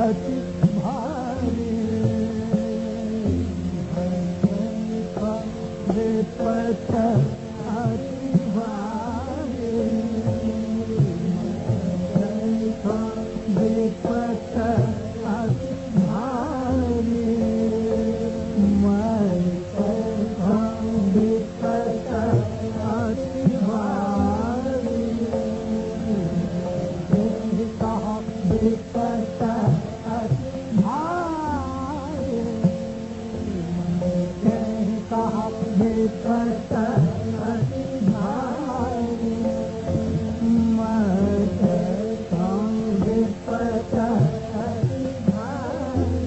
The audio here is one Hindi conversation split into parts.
अति भारी विपत अति भारी विपत अति भारी विपत अति भारी विपत अति भारी विपत अति भारी विपत अति भारी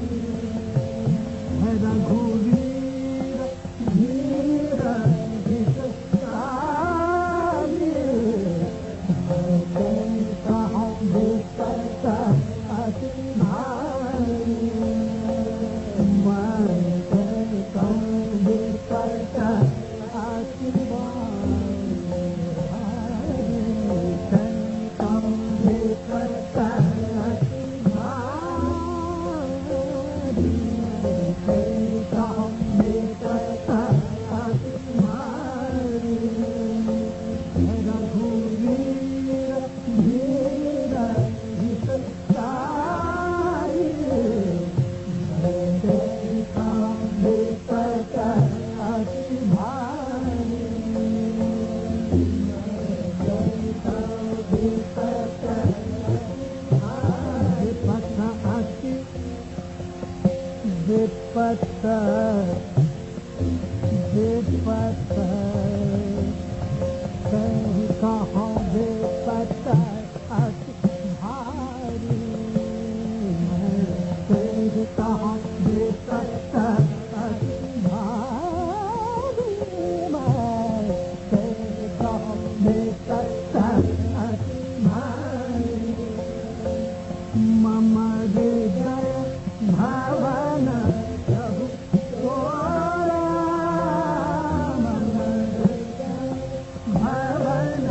रघुवीर धीर हितकारी विपत अति भारी विपत अति विपत विपत कहीं कहाँ विपत अति भारी कहीं कहाँ विपत अति भारी कहीं कहाँ विपत अति भारी मम हृदय भवन प्रभु तोरा मम हृदय भवन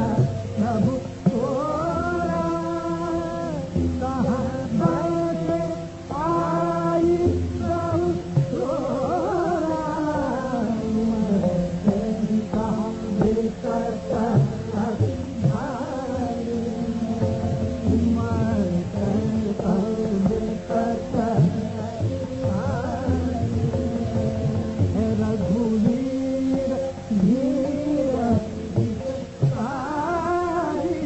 प्रभु तोरा कहाँ बैठे आई प्रभु तोरा कहाँ विपत अति भारी रघुवीर धीर हितकारी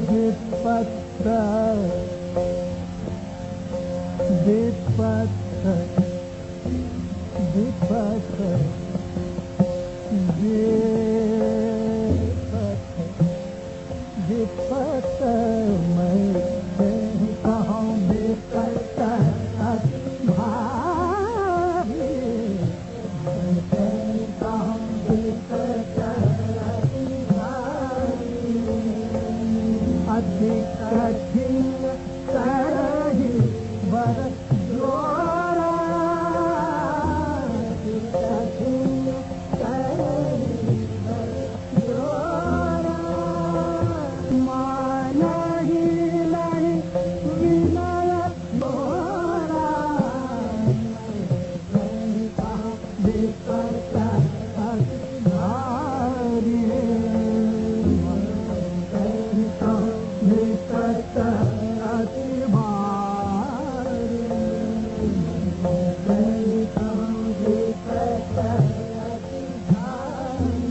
विपत विपत विपत मैं कहाँ विपत अति भारी कहाँ विपत अति भारी अधिक कठिन करहि वर द्वारा अधिक कठिन करहि वर द्वारा मानहि नहीं विनय मोरा कहाँ विपत अति भारी कहाँ विपत अति भारी कहाँ विपत अति भारी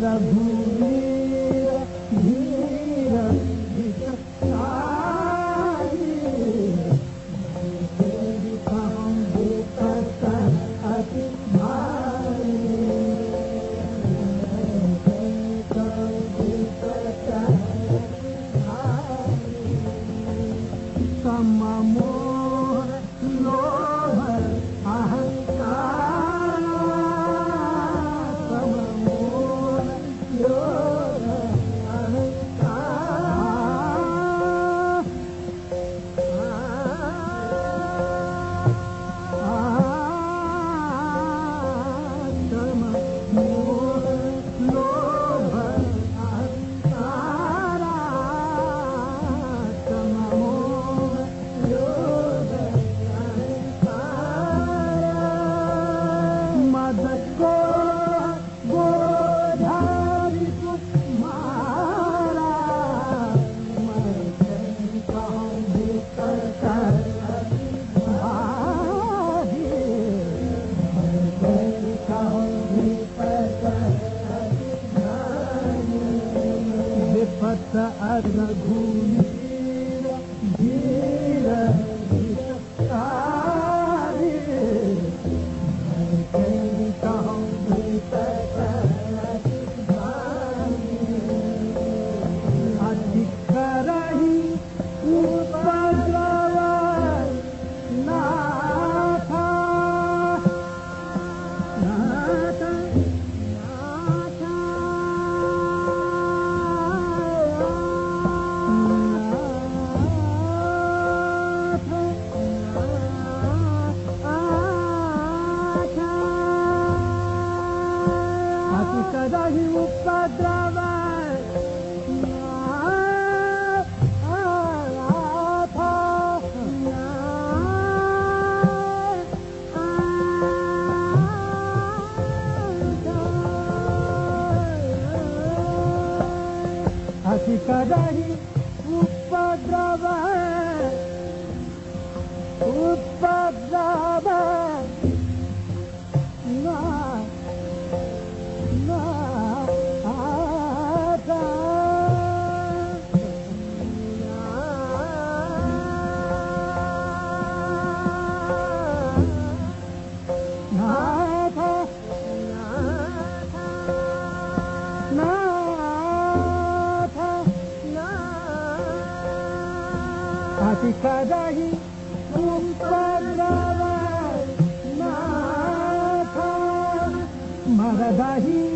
रघुवीर धीर हितकारी कहाँ विपत अति भारी कहाँ विपत अति भारी सममोह लोभ अहंकार सममोह लोभ वत्स रघुवीर धीर कदाही उपद्रव अति कदाही उपद्रव उपद्रव अति कदाही उपद्रव नाथ मरदाही